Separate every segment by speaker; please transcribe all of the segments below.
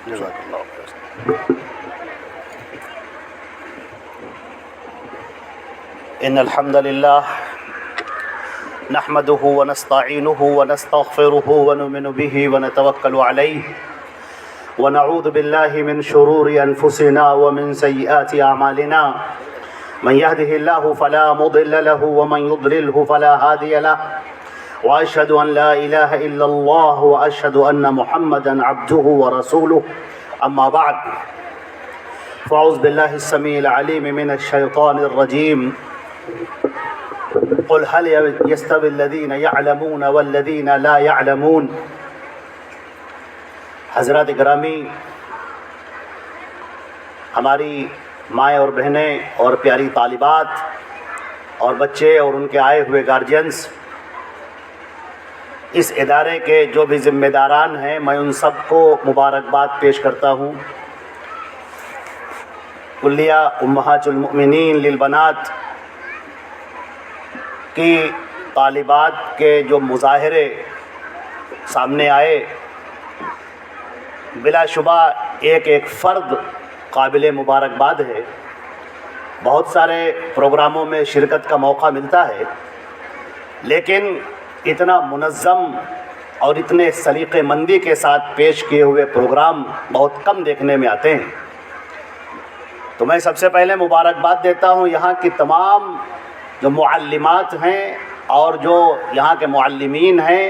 Speaker 1: جزاک اللہ خیر۔ ان الحمد للہ نحمده ونستعینه ونستغفره ونؤمن به ونتوکل علیہ ونعوذ باللہ من شرور انفسنا ومن سیئات اعمالنا من يهده الله فلا مضل له ومن يضلله فلا هادي له واشهد ان لا اله الا الله واشهد ان محمدا عبده ورسوله اما بعد فاعوذ بالله السميع العليم من الشيطان الرجيم قل هل يستوي الذين يعلمون والذين لا يعلمون۔ حضرات گرامی، ہماری مائیں اور بہنیں اور پیاری طالبات اور بچے اور ان کے آئے ہوئے گارجینز، اس ادارے کے جو بھی ذمہ داران ہیں، میں ان سب کو مبارکباد پیش کرتا ہوں۔ کلیہ امہات المؤمنین للبنات کی طالبات کے جو مظاہرے سامنے آئے، بلا شبہ ایک ایک فرد قابل مبارکباد ہے۔ بہت سارے پروگراموں میں شرکت کا موقع ملتا ہے، لیکن اتنا منظم اور اتنے سلیقہ مندی کے ساتھ پیش کیے ہوئے پروگرام بہت کم دیکھنے میں آتے ہیں۔ تو میں سب سے پہلے مبارکباد دیتا ہوں یہاں کی تمام جو معلمات ہیں اور جو یہاں کے معلمین ہیں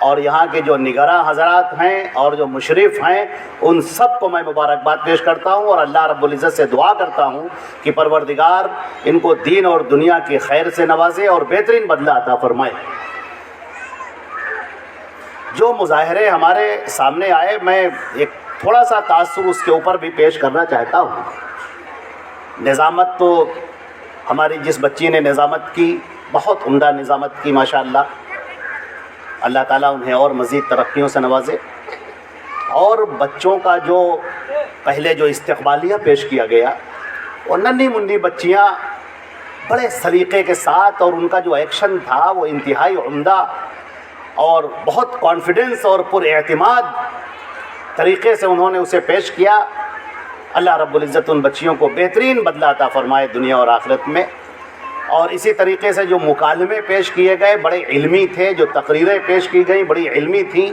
Speaker 1: اور یہاں کے جو نگراں حضرات ہیں اور جو مشرف ہیں، ان سب کو میں مبارکباد پیش کرتا ہوں اور اللہ رب العزت سے دعا کرتا ہوں کہ پروردگار ان کو دین اور دنیا کی خیر سے نوازے اور بہترین بدلہ عطا فرمائے۔ جو مظاہرے ہمارے سامنے آئے، میں ایک تھوڑا سا تاثر اس کے اوپر بھی پیش کرنا چاہتا ہوں۔ نظامت تو ہماری جس بچی نے نظامت کی، بہت عمدہ نظامت کی ماشاءاللہ، اللہ تعالیٰ انہیں اور مزید ترقیوں سے نوازے۔ اور بچوں کا جو پہلے جو استقبالیہ پیش کیا گیا، وہ ننھی منھی بچیاں بڑے سلیقے کے ساتھ، اور ان کا جو ایکشن تھا وہ انتہائی عمدہ اور بہت کانفیڈنس اور پر اعتماد طریقے سے انہوں نے اسے پیش کیا۔ اللہ رب العزت ان بچیوں کو بہترین بدلہ عطا فرمائے دنیا اور آخرت میں۔ اور اسی طریقے سے جو مکالمے پیش کیے گئے بڑے علمی تھے، جو تقریریں پیش کی گئیں بڑی علمی تھیں،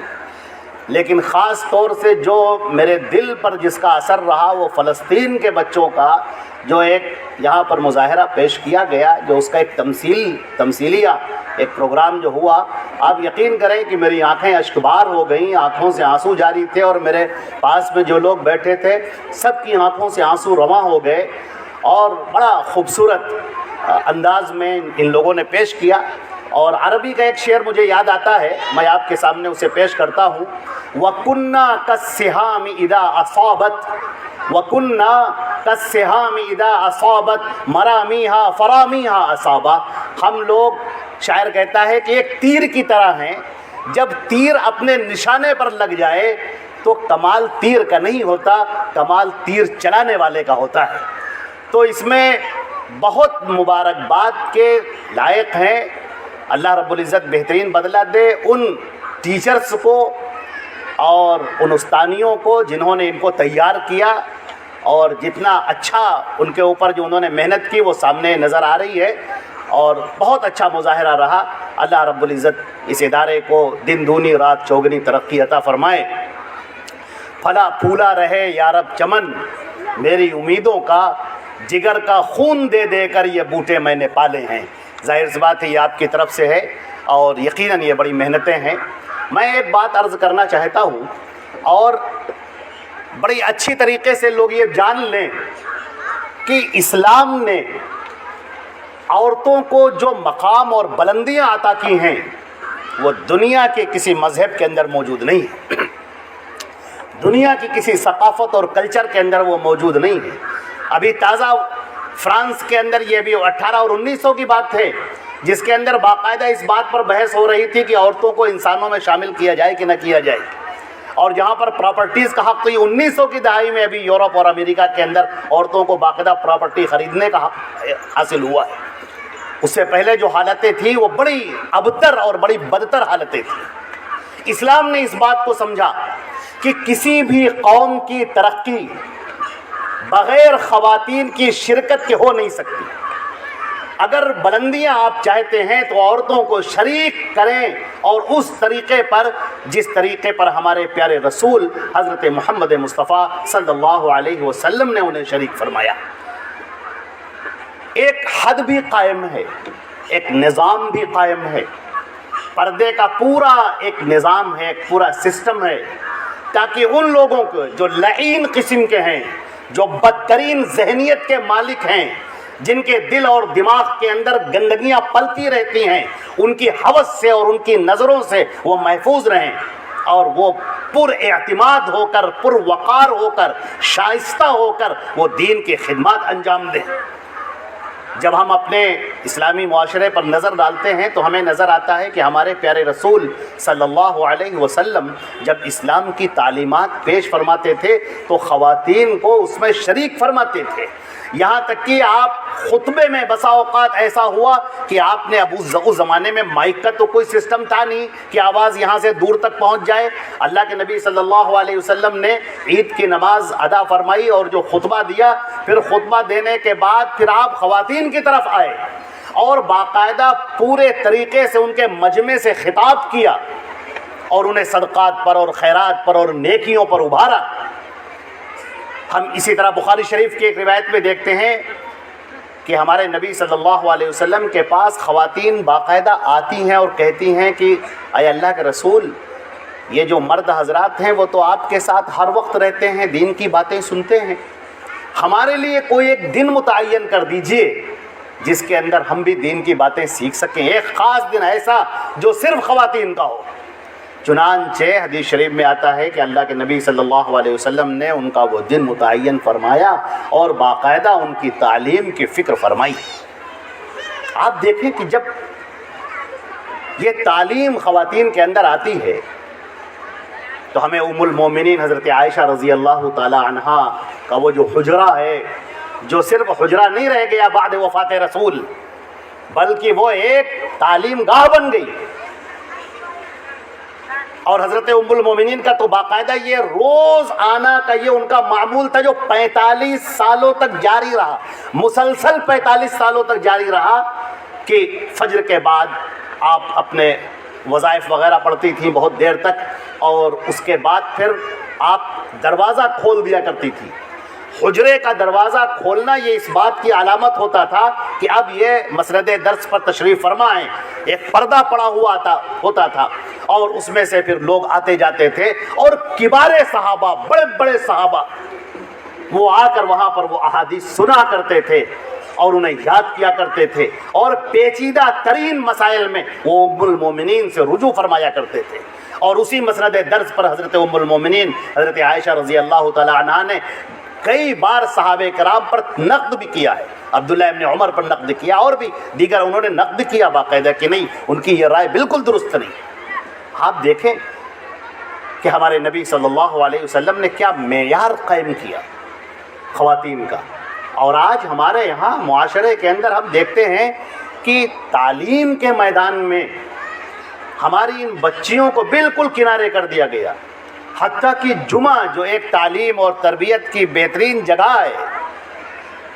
Speaker 1: لیکن خاص طور سے جو میرے دل پر جس کا اثر رہا وہ فلسطین کے بچوں کا جو ایک یہاں پر مظاہرہ پیش کیا گیا، جو اس کا ایک تمثیلیہ ایک پروگرام جو ہوا، آپ یقین کریں کہ میری آنکھیں اشکبار ہو گئیں، آنکھوں سے آنسو جاری تھے، اور میرے پاس میں جو لوگ بیٹھے تھے سب کی آنکھوں سے آنسو رواں ہو گئے، اور بڑا خوبصورت انداز میں ان لوگوں نے پیش کیا۔ اور عربی کا ایک شعر مجھے یاد آتا ہے، میں آپ کے سامنے اسے پیش کرتا ہوں۔ وَكُنَّا كَالسِّهَامِ إِذَا أَصَابَتْ وَكُنَّا كَالسِّهَامِ إِذَا أَصَابَتْ مَرَامِيهَا فَرَامِيهَا أَصَابَ۔ ہم لوگ، شاعر کہتا ہے کہ ایک تیر کی طرح ہیں، جب تیر اپنے نشانے پر لگ جائے تو کمال تیر کا نہیں ہوتا، کمال تیر چلانے والے کا ہوتا ہے۔ تو اس میں بہت مبارکباد کے لائق ہیں۔ اللہ رب العزت بہترین بدلہ دے ان ٹیچرز کو اور ان استانیوں کو جنہوں نے ان کو تیار کیا، اور جتنا اچھا ان کے اوپر جو انہوں نے محنت کی وہ سامنے نظر آ رہی ہے، اور بہت اچھا مظاہرہ رہا۔ اللہ رب العزت اس ادارے کو دن دونی رات چوگنی ترقی عطا فرمائے۔ پھلا پھولا رہے یا رب چمن، میری امیدوں کا جگر کا خون دے دے کر یہ بوٹے میں نے پالے ہیں۔ ظاہر سی بات ہے یہ آپ کی طرف سے ہے، اور یقیناً یہ بڑی محنتیں ہیں۔ میں ایک بات عرض کرنا چاہتا ہوں، اور بڑی اچھی طریقے سے لوگ یہ جان لیں کہ اسلام نے عورتوں کو جو مقام اور بلندیاں عطا کی ہیں وہ دنیا کے کسی مذہب کے اندر موجود نہیں ہے، دنیا کی کسی ثقافت اور کلچر کے اندر وہ موجود نہیں ہے۔ ابھی تازہ فرانس کے اندر یہ بھی 18 اور 1900 کی بات ہے، جس کے اندر باقاعدہ اس بات پر بحث ہو رہی تھی کہ عورتوں کو انسانوں میں شامل کیا جائے کہ نہ کیا جائے، اور جہاں پر پراپرٹیز کا حق تو یہ 1900 کی دہائی میں ابھی یورپ اور امریکہ کے اندر عورتوں کو باقاعدہ پراپرٹی خریدنے کا حق حاصل ہوا ہے۔ اس سے پہلے جو حالتیں تھیں وہ بڑی ابتر اور بڑی بدتر حالتیں تھیں۔ اسلام نے اس بات کو سمجھا کہ کسی بھی قوم کی ترقی بغیر خواتین کی شرکت کے ہو نہیں سکتی۔ اگر بلندیاں آپ چاہتے ہیں تو عورتوں کو شریک کریں، اور اس طریقے پر جس طریقے پر ہمارے پیارے رسول حضرت محمد مصطفیٰ صلی اللہ علیہ وسلم نے انہیں شریک فرمایا۔ ایک حد بھی قائم ہے، ایک نظام بھی قائم ہے، پردے کا پورا ایک نظام ہے، ایک پورا سسٹم ہے، تاکہ ان لوگوں کو جو لعین قسم کے ہیں، جو بدترین ذہنیت کے مالک ہیں، جن کے دل اور دماغ کے اندر گندگیاں پلتی رہتی ہیں، ان کی ہوس سے اور ان کی نظروں سے وہ محفوظ رہیں، اور وہ پر اعتماد ہو کر، پر وقار ہو کر، شائستہ ہو کر وہ دین کی خدمات انجام دیں۔ جب ہم اپنے اسلامی معاشرے پر نظر ڈالتے ہیں تو ہمیں نظر آتا ہے کہ ہمارے پیارے رسول صلی اللہ علیہ وسلم جب اسلام کی تعلیمات پیش فرماتے تھے تو خواتین کو اس میں شریک فرماتے تھے، یہاں تک کہ آپ خطبے میں بسا اوقات ایسا ہوا کہ آپ نے ابو زمانے میں مائک کا تو کوئی سسٹم تھا نہیں کہ آواز یہاں سے دور تک پہنچ جائے۔ اللہ کے نبی صلی اللہ علیہ وسلم نے عید کی نماز ادا فرمائی اور جو خطبہ دیا، پھر خطبہ دینے کے بعد پھر آپ خواتین کی طرف آئے اور باقاعدہ پورے طریقے سے ان کے مجمع سے خطاب کیا اور انہیں صدقات پر اور خیرات پر اور نیکیوں پر ابھارا۔ ہم اسی طرح بخاری شریف کی ایک روایت میں دیکھتے ہیں کہ ہمارے نبی صلی اللہ علیہ وسلم کے پاس خواتین باقاعدہ آتی ہیں اور کہتی ہیں کہ اے اللہ کے رسول، یہ جو مرد حضرات ہیں وہ تو آپ کے ساتھ ہر وقت رہتے ہیں، دین کی باتیں سنتے ہیں، ہمارے لیے کوئی ایک دن متعین کر دیجئے جس کے اندر ہم بھی دین کی باتیں سیکھ سکیں، ایک خاص دن ایسا جو صرف خواتین کا ہو۔ چنانچہ حدیث شریف میں آتا ہے کہ اللہ کے نبی صلی اللہ علیہ وسلم نے ان کا وہ دن متعین فرمایا اور باقاعدہ ان کی تعلیم کی فکر فرمائی۔ آپ دیکھیں کہ جب یہ تعلیم خواتین کے اندر آتی ہے تو ہمیں ام المومنین حضرت عائشہ رضی اللہ تعالی عنہا کا وہ جو حجرہ ہے، جو صرف حجرہ نہیں رہ گیا بعد وفات رسول، بلکہ وہ ایک تعلیم گاہ بن گئی، اور حضرت ام المومنین کا تو باقاعدہ یہ روز آنا کا یہ ان کا معمول تھا جو 45 سالوں تک جاری رہا، مسلسل 45 سالوں تک جاری رہا، کہ فجر کے بعد آپ اپنے وظائف وغیرہ پڑھتی تھیں بہت دیر تک، اور اس کے بعد پھر آپ دروازہ کھول دیا کرتی تھی۔ حجرے کا دروازہ کھولنا یہ اس بات کی علامت ہوتا تھا کہ اب یہ مسند درس پر تشریف فرما ہیں، ایک پردہ پڑا ہوا ہوتا تھا، اور اس میں سے پھر لوگ آتے جاتے تھے، اور کبار صحابہ، بڑے بڑے صحابہ وہ آ کر وہاں پر وہ احادیث سنا کرتے تھے اور انہیں یاد کیا کرتے تھے، اور پیچیدہ ترین مسائل میں وہ ام المومنین سے رجوع فرمایا کرتے تھے، اور اسی مسند درس پر حضرت ام المومنین حضرت عائشہ رضی اللہ تعالی عنہا نے کئی بار صحابہ کرام پر نقد بھی کیا ہے، عبداللہ ابن عمر پر نقد کیا، اور بھی دیگر انہوں نے نقد کیا باقاعدہ کہ نہیں، ان کی یہ رائے بالکل درست نہیں۔ آپ دیکھیں کہ ہمارے نبی صلی اللہ علیہ وسلم نے کیا معیار قائم کیا خواتین کا، اور آج ہمارے یہاں معاشرے کے اندر ہم دیکھتے ہیں کہ تعلیم کے میدان میں ہماری ان بچیوں کو بالکل کنارے کر دیا گیا، حتیٰ کہ جمعہ جو ایک تعلیم اور تربیت کی بہترین جگہ ہے،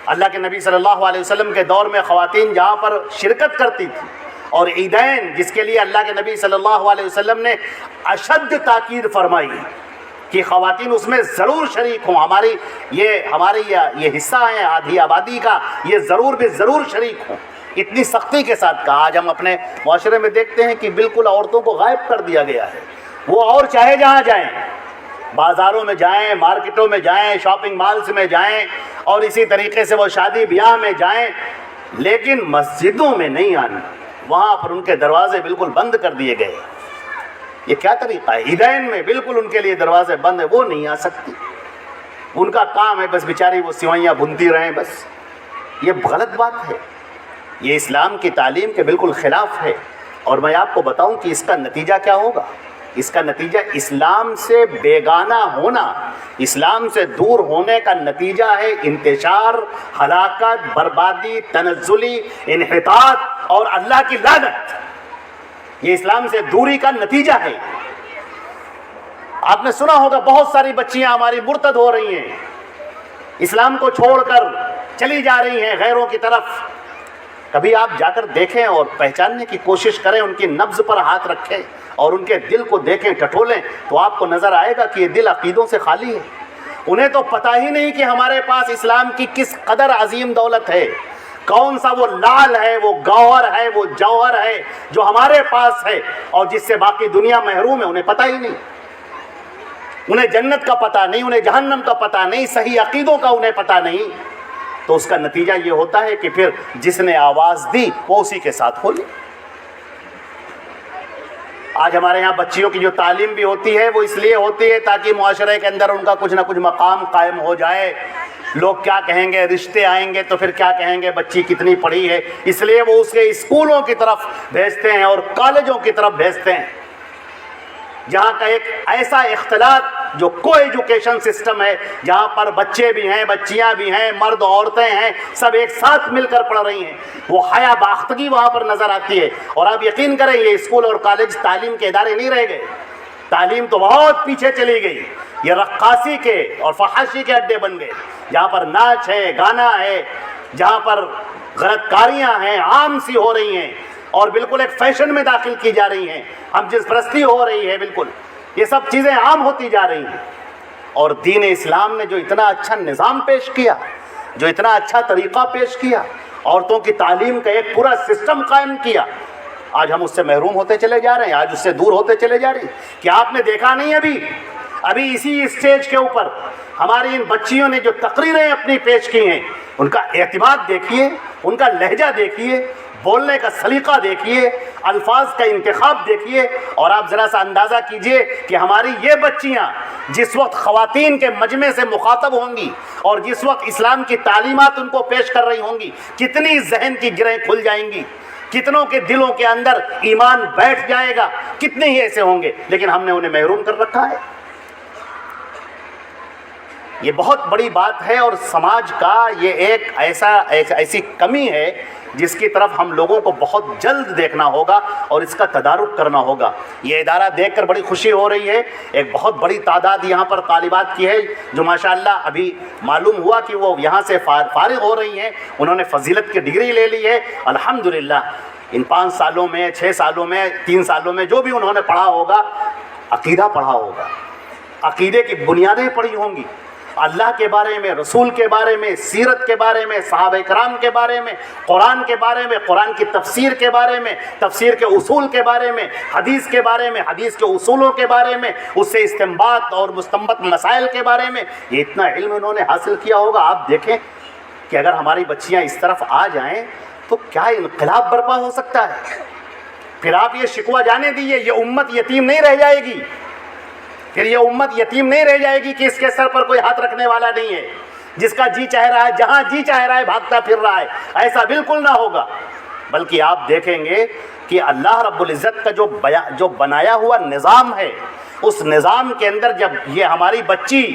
Speaker 1: اللہ کے نبی صلی اللہ علیہ وسلم کے دور میں خواتین جہاں پر شرکت کرتی تھی، اور عیدین جس کے لیے اللہ کے نبی صلی اللہ علیہ وسلم نے اشد تاکید فرمائی کہ خواتین اس میں ضرور شریک ہوں، ہمارے یہ حصہ ہے آدھی آبادی کا، یہ ضرور شریک ہوں، اتنی سختی کے ساتھ کہا۔ آج ہم اپنے معاشرے میں دیکھتے ہیں کہ بالکل عورتوں کو غائب کر دیا گیا ہے، وہ اور چاہے جہاں جائیں، بازاروں میں جائیں، مارکیٹوں میں جائیں، شاپنگ مالز میں جائیں، اور اسی طریقے سے وہ شادی بیاہ میں جائیں، لیکن مسجدوں میں نہیں آنا، وہاں پر ان کے دروازے بالکل بند کر دیے گئے۔ یہ کیا طریقہ ہے؟ عیدین میں بالکل ان کے لیے دروازے بند ہیں، وہ نہیں آ سکتی، ان کا کام ہے بس بیچاری وہ سوئیاں بنتی رہیں بس۔ یہ غلط بات ہے، یہ اسلام کی تعلیم کے بالکل خلاف ہے، اور میں آپ کو بتاؤں کہ اس کا نتیجہ کیا ہوگا۔ اس کا نتیجہ اسلام سے بیگانہ ہونا، اسلام سے دور ہونے کا نتیجہ ہے انتشار، ہلاکت، بربادی، تنزلی، انحطاط اور اللہ کی لعنت۔ یہ اسلام سے دوری کا نتیجہ ہے۔ آپ نے سنا ہوگا بہت ساری بچیاں ہماری مرتد ہو رہی ہیں، اسلام کو چھوڑ کر چلی جا رہی ہیں غیروں کی طرف۔ کبھی آپ جا کر دیکھیں اور پہچاننے کی کوشش کریں، ان کی نبض پر ہاتھ رکھیں اور ان کے دل کو دیکھیں، ٹٹولیں، تو آپ کو نظر آئے گا کہ یہ دل عقیدوں سے خالی ہے۔ انہیں تو پتہ ہی نہیں کہ ہمارے پاس اسلام کی کس قدر عظیم دولت ہے، کون سا وہ لال ہے، وہ گوہر ہے، وہ جوہر ہے جو ہمارے پاس ہے اور جس سے باقی دنیا محروم ہے۔ انہیں پتہ ہی نہیں، انہیں جنت کا پتہ نہیں، انہیں جہنم کا پتہ نہیں، صحیح عقیدوں کا انہیں پتہ نہیں۔ تو اس کا نتیجہ یہ ہوتا ہے کہ پھر جس نے آواز دی وہ اسی کے ساتھ ہو لی۔ آج ہمارے یہاں بچیوں کی جو تعلیم بھی ہوتی ہے وہ اس لیے ہوتی ہے تاکہ معاشرے کے اندر ان کا کچھ نہ کچھ مقام قائم ہو جائے۔ لوگ کیا کہیں گے، رشتے آئیں گے تو پھر کیا کہیں گے بچی کتنی پڑھی ہے، اس لیے وہ اس کے اسکولوں کی طرف بھیجتے ہیں اور کالجوں کی طرف بھیجتے ہیں، جہاں کا ایک ایسا اختلاط جو کو ایجوکیشن سسٹم ہے، جہاں پر بچے بھی ہیں، بچیاں بھی ہیں، مرد عورتیں ہیں، سب ایک ساتھ مل کر پڑھ رہی ہیں، وہ حیا باختگی وہاں پر نظر آتی ہے۔ اور آپ یقین کریں یہ اسکول اور کالج تعلیم کے ادارے نہیں رہ گئے، تعلیم تو بہت پیچھے چلی گئی، یہ رقاصی کے اور فحاشی کے اڈے بن گئے، جہاں پر ناچ ہے، گانا ہے، جہاں پر غلط کاریاں ہیں، عام سی ہو رہی ہیں اور بالکل ایک فیشن میں داخل کی جا رہی ہیں، ہم جنس پرستی ہو رہی ہے، بالکل یہ سب چیزیں عام ہوتی جا رہی ہیں۔ اور دین اسلام نے جو اتنا اچھا نظام پیش کیا، جو اتنا اچھا طریقہ پیش کیا، عورتوں کی تعلیم کا ایک پورا سسٹم قائم کیا، آج ہم اس سے محروم ہوتے چلے جا رہے ہیں، آج اس سے دور ہوتے چلے جا رہے ہیں۔ کیا آپ نے دیکھا نہیں ابھی اسی اسٹیج کے اوپر ہماری ان بچیوں نے جو تقریریں اپنی پیش کی ہیں، ان کا اعتماد دیکھیے، ان کا لہجہ دیکھیے، بولنے کا سلیقہ دیکھیے، الفاظ کا انتخاب دیکھیے، اور آپ ذرا سا اندازہ کیجئے کہ ہماری یہ بچیاں جس وقت خواتین کے مجمع سے مخاطب ہوں گی اور جس وقت اسلام کی تعلیمات ان کو پیش کر رہی ہوں گی، کتنی ذہن کی گرہیں کھل جائیں گی، کتنوں کے دلوں کے اندر ایمان بیٹھ جائے گا، کتنے ہی ایسے ہوں گے، لیکن ہم نے انہیں محروم کر رکھا ہے۔ یہ بہت بڑی بات ہے اور سماج کا یہ ایک ایسی کمی ہے جس کی طرف ہم لوگوں کو بہت جلد دیکھنا ہوگا اور اس کا تدارک کرنا ہوگا۔ یہ ادارہ دیکھ کر بڑی خوشی ہو رہی ہے، ایک بہت بڑی تعداد یہاں پر طالبات کی ہے جو ماشاءاللہ ابھی معلوم ہوا کہ وہ یہاں سے فارغ ہو رہی ہیں، انہوں نے فضیلت کی ڈگری لے لی ہے الحمدللہ۔ ان 5 سالوں میں، 6 سالوں میں، 3 سالوں میں جو بھی انہوں نے پڑھا ہوگا، عقیدہ پڑھا ہوگا، عقیدے کی بنیادیں پڑھی ہوں گی، اللہ کے بارے میں، رسول کے بارے میں، سیرت کے بارے میں، صحابہ کرام کے بارے میں، قرآن کے بارے میں، قرآن کی تفسیر کے بارے میں، تفسیر کے اصول کے بارے میں، حدیث کے بارے میں، حدیث کے اصولوں کے بارے میں، اس سے استنباط اور مستنبط مسائل کے بارے میں، یہ اتنا علم انہوں نے حاصل کیا ہوگا۔ آپ دیکھیں کہ اگر ہماری بچیاں اس طرف آ جائیں تو کیا انقلاب برپا ہو سکتا ہے۔ پھر آپ یہ شکوہ جانے دیجیے، یہ امت یتیم نہیں رہ جائے گی، پھر یہ امت یتیم نہیں رہ جائے گی کہ اس کے سر پر کوئی ہاتھ رکھنے والا نہیں ہے، جس کا جی چاہ رہا ہے، جہاں جی چاہ رہا ہے بھاگتا پھر رہا ہے، ایسا بالکل نہ ہوگا۔ بلکہ آپ دیکھیں گے کہ اللہ رب العزت کا جو بنایا ہوا نظام ہے، اس نظام کے اندر جب یہ ہماری بچی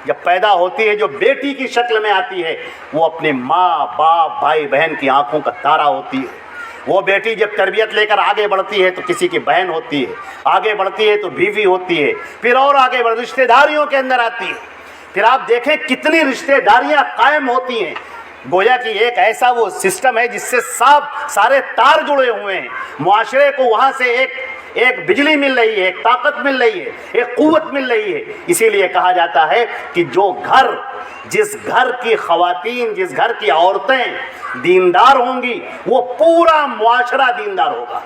Speaker 1: جب پیدا ہوتی ہے، جو بیٹی کی شکل میں آتی ہے، وہ اپنے ماں باپ بھائی بہن کی آنکھوں کا تارا ہوتی ہے۔ وہ بیٹی جب تربیت لے کر آگے بڑھتی ہے تو کسی کی بہن ہوتی ہے، آگے بڑھتی ہے تو بیوی ہوتی ہے، پھر اور آگے رشتہ داریوں کے اندر آتی ہے۔ پھر آپ دیکھیں کتنی رشتہ داریاں قائم ہوتی ہیں، گویا کہ ایک ایسا وہ سسٹم ہے جس سے سارے تار جڑے ہوئے ہیں، معاشرے کو وہاں سے ایک بجلی مل رہی ہے، ایک طاقت مل رہی ہے، ایک قوت مل رہی ہے۔ اسی لیے کہا جاتا ہے کہ جس گھر کی خواتین، جس گھر کی عورتیں دیندار ہوں گی وہ پورا معاشرہ دیندار ہوگا،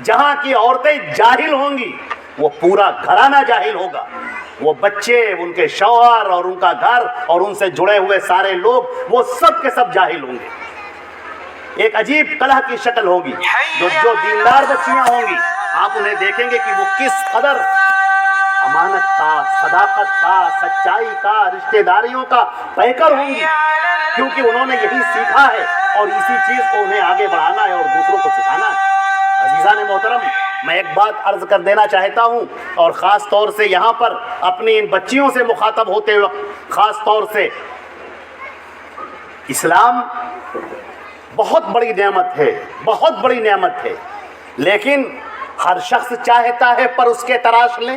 Speaker 1: جہاں کی عورتیں جاہل ہوں گی وہ پورا گھرانہ جاہل ہوگا، وہ بچے، ان کے شوہر اور ان کا گھر اور ان سے جڑے ہوئے سارے لوگ وہ سب کے سب جاہل ہوں گے۔ ایک عجیب قلح کی شکل ہوگی۔ جو دیندار بچیاں ہوں گی آپ انہیں دیکھیں گے کہ وہ کس قدر امانت کا، صداقت کا، سچائی کا، رشتہ داریوں کا پیکر ہوں گی، کیونکہ انہوں نے یہی سیکھا ہے اور اسی چیز کو انہیں آگے بڑھانا ہے اور دوسروں کو سکھانا ہے۔ عزیزان محترم، میں ایک بات عرض کر دینا چاہتا ہوں، اور خاص طور سے یہاں پر اپنی ان بچیوں سے مخاطب ہوتے وقت خاص طور سے، اسلام بہت بڑی نعمت ہے، بہت بڑی نعمت ہے، لیکن ہر شخص چاہتا ہے پر اس کے تراش لیں،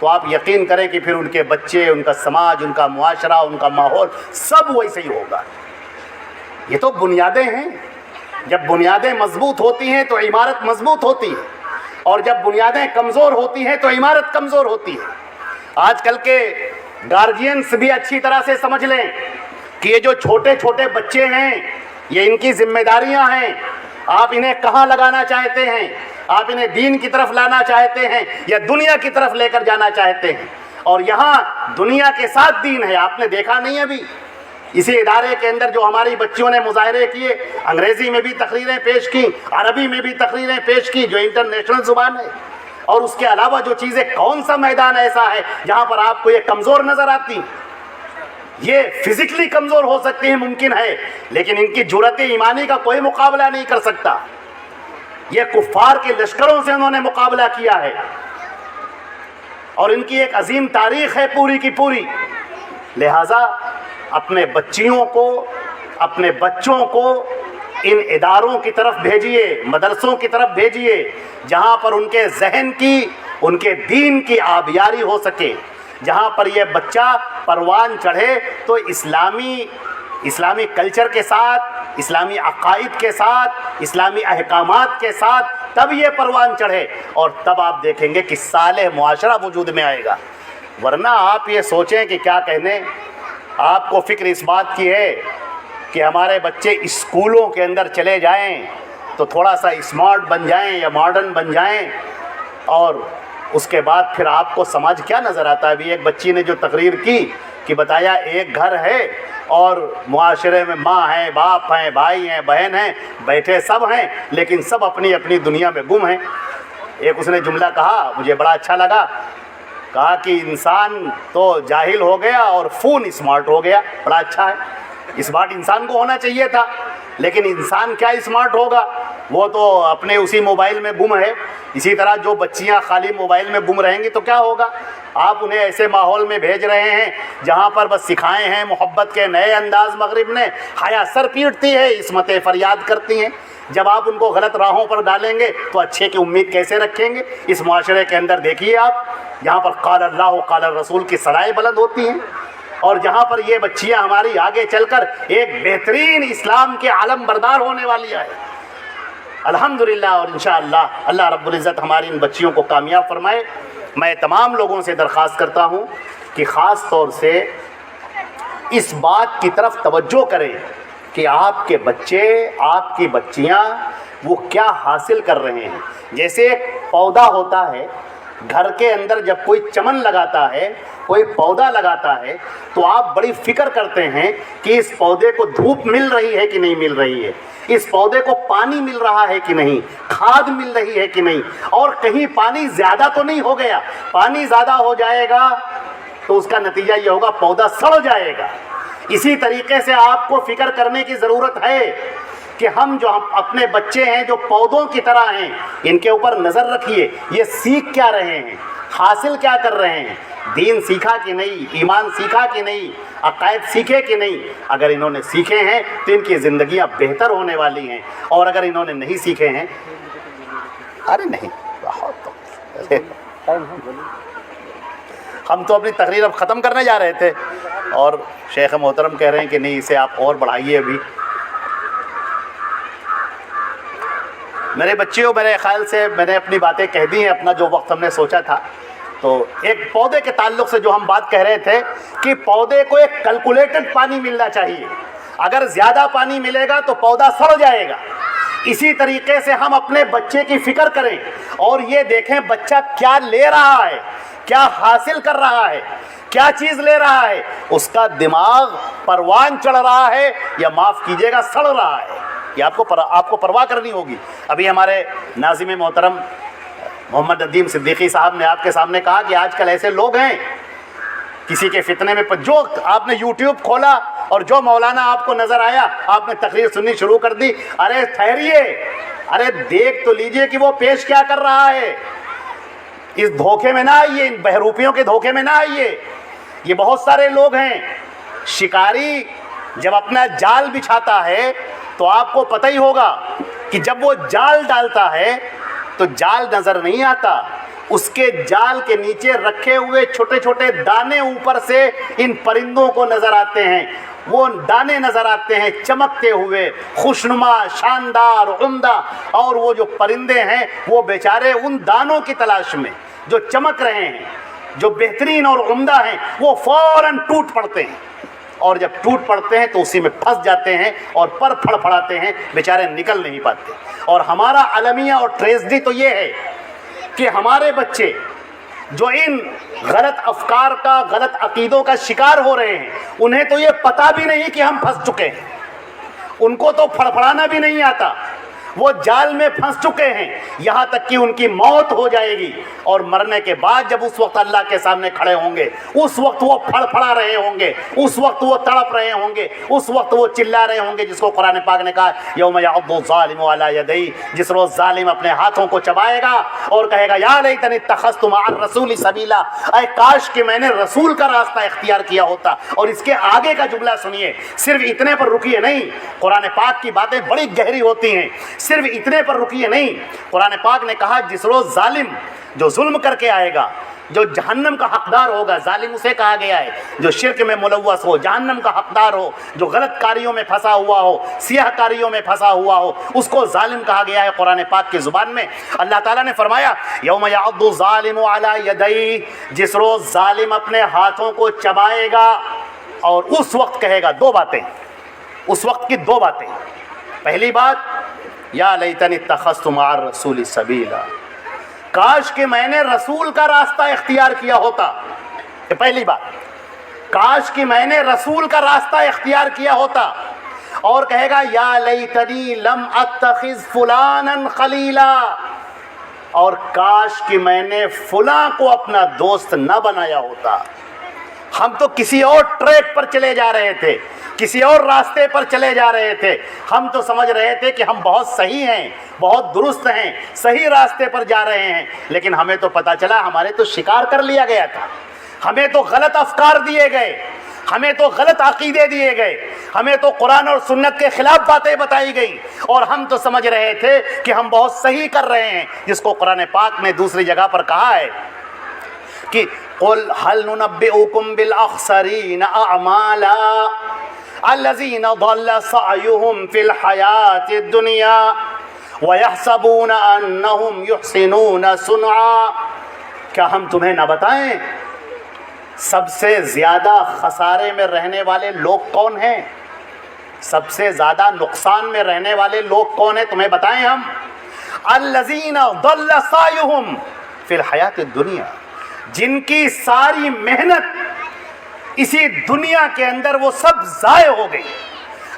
Speaker 1: تو آپ یقین کریں کہ پھر ان کے بچے، ان کا سماج، ان کا معاشرہ، ان کا ماحول سب ویسے ہی ہوگا۔ یہ تو بنیادیں ہیں، جب بنیادیں مضبوط ہوتی ہیں تو عمارت مضبوط ہوتی ہے، اور جب بنیادیں کمزور ہوتی ہیں تو عمارت کمزور ہوتی ہے۔ آج کل کے گارجینس بھی اچھی طرح سے سمجھ لیں کہ یہ جو چھوٹے چھوٹے بچے ہیں یہ ان کی ذمہ داریاں ہیں۔ آپ انہیں کہاں لگانا چاہتے ہیں؟ آپ انہیں دین کی طرف لانا چاہتے ہیں یا دنیا کی طرف لے کر جانا چاہتے ہیں؟ اور یہاں دنیا کے ساتھ دین ہے۔ آپ نے دیکھا نہیں ابھی اسی ادارے کے اندر جو ہماری بچیوں نے مظاہرے کیے، انگریزی میں بھی تقریریں پیش کی، عربی میں بھی تقریریں پیش کی جو انٹرنیشنل زبان ہے، اور اس کے علاوہ جو چیزیں، کون سا میدان ایسا ہے جہاں پر آپ کو یہ کمزور نظر آتی؟ یہ فزیکلی کمزور ہو سکتی ہیں، ممکن ہے، لیکن ان کی جرأت ایمانی کا کوئی مقابلہ نہیں کر سکتا۔ یہ کفار کے لشکروں سے انہوں نے مقابلہ کیا ہے، اور ان کی ایک عظیم تاریخ ہے پوری کی پوری۔ لہٰذا اپنے بچیوں کو، اپنے بچوں کو ان اداروں کی طرف بھیجیے، مدرسوں کی طرف بھیجیے جہاں پر ان کے ذہن کی، ان کے دین کی آبیاری ہو سکے، جہاں پر یہ بچہ پروان چڑھے تو اسلامی کلچر کے ساتھ، اسلامی عقائد کے ساتھ، اسلامی احکامات کے ساتھ تب یہ پروان چڑھے، اور تب آپ دیکھیں گے کہ صالح معاشرہ وجود میں آئے گا۔ ورنہ آپ یہ سوچیں کہ کیا کہنے، آپ کو فکر اس بات کی ہے کہ ہمارے بچے اسکولوں کے اندر چلے جائیں تو تھوڑا سا اسمارٹ بن جائیں یا ماڈرن بن جائیں، اور اس کے بعد پھر آپ کو سماج کیا نظر آتا ہے؟ ابھی ایک بچی نے جو تقریر کی کہ بتایا ایک گھر ہے اور معاشرے میں ماں ہیں، باپ ہیں، بھائی ہیں، بہن ہیں، بیٹھے سب ہیں، لیکن سب اپنی اپنی دنیا میں گم ہیں۔ ایک اس نے جملہ کہا مجھے بڑا اچھا لگا، کہا کہ انسان تو جاہل ہو گیا اور فون اسمارٹ ہو گیا۔ بڑا اچھا ہے، اسمارٹ انسان کو ہونا چاہیے تھا، لیکن انسان کیا اسمارٹ ہوگا، وہ تو اپنے اسی موبائل میں گم ہے۔ اسی طرح جو بچیاں خالی موبائل میں گم رہیں گی تو کیا ہوگا؟ آپ انہیں ایسے ماحول میں بھیج رہے ہیں جہاں پر بس سکھائے ہیں محبت کے نئے انداز مغرب نے، حیا سر پیٹتی ہے، عصمتیں فریاد کرتی ہیں۔ جب آپ ان کو غلط راہوں پر ڈالیں گے تو اچھے کی امید کیسے رکھیں گے؟ اس معاشرے کے اندر دیکھیے آپ، جہاں پر قال اللہ قال الرسول کی صدائیں بلند ہوتی ہیں، اور جہاں پر یہ بچیاں ہماری آگے چل کر ایک بہترین اسلام کے علم بردار ہونے والی ہے الحمدللہ، اور انشاءاللہ اللہ رب العزت ہماری ان بچیوں کو کامیاب فرمائے۔ میں تمام لوگوں سے درخواست کرتا ہوں کہ خاص طور سے اس بات کی طرف توجہ کریں کہ آپ کے بچے، آپ کی بچیاں وہ کیا حاصل کر رہے ہیں۔ جیسے ایک پودا ہوتا ہے، گھر کے اندر جب کوئی چمن لگاتا ہے، کوئی پودا لگاتا ہے، تو آپ بڑی فکر کرتے ہیں کہ اس پودے کو دھوپ مل رہی ہے کہ نہیں مل رہی ہے، اس پودے کو پانی مل رہا ہے کہ نہیں، کھاد مل رہی ہے کہ نہیں، اور کہیں پانی زیادہ تو نہیں ہو گیا۔ پانی زیادہ ہو جائے گا تو اس کا نتیجہ یہ ہوگا پودا سڑ جائے گا۔ اسی طریقے سے آپ کو فکر کرنے کی ضرورت ہے کہ ہم جو اپنے بچے ہیں جو پودوں کی طرح ہیں، ان کے اوپر نظر رکھیے، یہ سیکھ کیا رہے ہیں، حاصل کیا کر رہے ہیں، دین سیکھا کہ نہیں، ایمان سیکھا کہ نہیں، عقائد سیکھے کہ نہیں۔ اگر انہوں نے سیکھے ہیں تو ان کی زندگیاں بہتر ہونے والی ہیں، اور اگر انہوں نے نہیں سیکھے ہیں، ہم تو اپنی تقریر اب ختم کرنے جا رہے تھے، اور شیخ محترم کہہ رہے ہیں کہ نہیں اسے آپ اور بڑھائیے۔ ابھی میرے بچیوں، میرے خیال سے میں نے اپنی باتیں کہہ دی ہیں، اپنا جو وقت ہم نے سوچا تھا۔ تو ایک پودے کے تعلق سے جو ہم بات کہہ رہے تھے کہ پودے کو ایک کیلکولیٹڈ پانی ملنا چاہیے، اگر زیادہ پانی ملے گا تو پودا سڑ جائے گا۔ اسی طریقے سے ہم اپنے بچے کی فکر کریں اور یہ دیکھیں بچہ کیا لے رہا ہے، کیا حاصل کر رہا ہے، کیا چیز لے رہا ہے، اس کا دماغ پروان چڑھ رہا ہے یا معاف کیجیے گا سڑ رہا ہے، یہ آپ کو پرواہ کرنی ہوگی۔ ابھی ہمارے ناظم محترم محمد ندیم صدیقی صاحب نے آپ کے سامنے کہا کہ آج کل ایسے لوگ ہیں کسی کے فتنے میں، جو آپ نے یوٹیوب کھولا اور جو مولانا آپ کو نظر آیا آپ نے تقریر سننی شروع کر دی۔ ارے ٹھہریے، ارے دیکھ تو لیجئے کہ وہ پیش کیا کر رہا ہے۔ اس دھوکے میں نہ آئیے، ان بہروپیوں کے دھوکے میں نہ آئیے۔ یہ بہت سارے لوگ ہیں، شکاری جب اپنا جال بچھاتا ہے تو آپ کو پتہ ہی ہوگا کہ جب وہ جال ڈالتا ہے تو جال نظر نہیں آتا، اس کے جال کے نیچے رکھے ہوئے چھوٹے چھوٹے دانے اوپر سے ان پرندوں کو نظر آتے ہیں، وہ دانے نظر آتے ہیں چمکتے ہوئے، خوشنما، شاندار، عمدہ، اور وہ جو پرندے ہیں وہ بیچارے ان دانوں کی تلاش میں جو چمک رہے ہیں، جو بہترین اور عمدہ ہیں، وہ فوراً ٹوٹ پڑتے ہیں، اور جب ٹوٹ پڑتے ہیں تو اسی میں پھنس جاتے ہیں اور پر پھڑ پھڑاتے ہیں، بیچارے نکل نہیں پاتے۔ اور ہمارا المیہ اور ٹریجڈی تو یہ ہے کہ ہمارے بچے جو ان غلط افکار کا، غلط عقیدوں کا شکار ہو رہے ہیں، انہیں تو یہ پتہ بھی نہیں کہ ہم پھنس چکے ہیں، ان کو تو پھڑپھڑانا بھی نہیں آتا، وہ جال میں پھنس چکے ہیں، یہاں تک کہ ان کی موت ہو جائے گی، اور مرنے کے بعد جب اس وقت اللہ کے سامنے کھڑے ہوں گے، اس وقت وہ پھڑپھڑا رہے ہوں گے، اس وقت وہ تڑپ رہے ہوں گے، اس وقت وہ چلا رہے ہوں گے، جس کو قرآن پاک نے کہا یوم یعض الظالم علی یدیہ، جس روز ظالم اپنے ہاتھوں کو چبائے گا اور کہے گا یا لیتنی اتخذت مع الرسول سبیلا، اے کاش کہ میں نے رسول کا راستہ اختیار کیا ہوتا۔ اور اس کے آگے کا جملہ سنیے، صرف اتنے پر رکیے نہیں، قرآن پاک کی باتیں بڑی گہری ہوتی ہیں، صرف اتنے پر رکیے نہیں، قرآن پاک نے کہا جس روز ظالم جو ظلم کر کے آئے گا، جو جہنم کا حقدار ہوگا، ظالم اسے کہا گیا ہے جو شرک میں ملوث ہو، جہنم کا حقدار ہو، جو غلط کاریوں میں پھنسا ہوا ہو، سیاہ کاریوں میں پھنسا ہوا ہو، اس کو ظالم کہا گیا ہے قرآن پاک کی زبان میں۔ اللہ تعالیٰ نے فرمایا یوم یعض الظالم علی یدیہ، جس روز ظالم اپنے ہاتھوں کو چبائے گا، اور اس وقت کہے گا دو باتیں، اس وقت کی دو باتیں۔ پہلی بات یا لیتنی اتخذت مع الرسول سبیلا، کاش کہ میں نے رسول کا راستہ اختیار کیا ہوتا، یہ پہلی بات، کاش کہ میں نے رسول کا راستہ اختیار کیا ہوتا۔ اور کہے گا یا لیتنی لم اتخذ فلانا خلیلا، اور کاش کہ میں نے فلاں کو اپنا دوست نہ بنایا ہوتا۔ ہم تو کسی اور ٹریک پر چلے جا رہے تھے، کسی اور راستے پر چلے جا رہے تھے، ہم تو سمجھ رہے تھے کہ ہم بہت صحیح ہیں، بہت درست ہیں، صحیح راستے پر جا رہے ہیں، لیکن ہمیں تو پتہ چلا ہمارے تو شکار کر لیا گیا تھا، ہمیں تو غلط افکار دیے گئے، ہمیں تو غلط عقیدے دیے گئے، ہمیں تو قرآن اور سنت کے خلاف باتیں بتائی گئیں، اور ہم تو سمجھ رہے تھے کہ ہم بہت صحیح کر رہے ہیں، جس کو قرآن پاک نے دوسری جگہ پر کہا ہے کہ قل هل ننبئكم بالاخسرین اعمالا الذین ضل سعیهم فی الحیاۃ الدنیا ویحسبون انہم یحسنون صنعا، کیا ہم تمہیں نہ بتائیں سب سے زیادہ خسارے میں رہنے والے لوگ کون ہیں، سب سے زیادہ نقصان میں رہنے والے لوگ کون ہیں، تمہیں بتائیں ہم؟ الذین ضل سعیهم فی الحیاۃ الدنیا، جن کی ساری محنت اسی دنیا کے اندر وہ سب ضائع ہو گئی،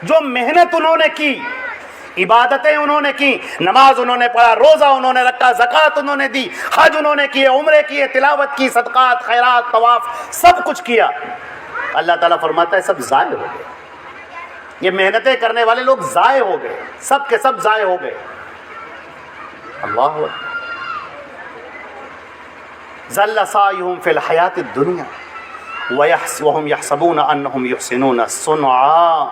Speaker 1: جو محنت انہوں نے کی، عبادتیں انہوں نے کی، نماز انہوں نے پڑھا، روزہ انہوں نے رکھا، زکوٰۃ انہوں نے دی، حج انہوں نے کیے، عمرے کیے، تلاوت کی، صدقات، خیرات، طواف، سب کچھ کیا، اللہ تعالیٰ فرماتا ہے سب ضائع ہو گئے، یہ محنتیں کرنے والے لوگ ضائع ہو گئے، سب کے سب ضائع ہو گئے۔ اللہ اکبر، ضل سعیہم فی الحیاۃ الدنیا وہم یحسبون انہم یحسنون صنعا،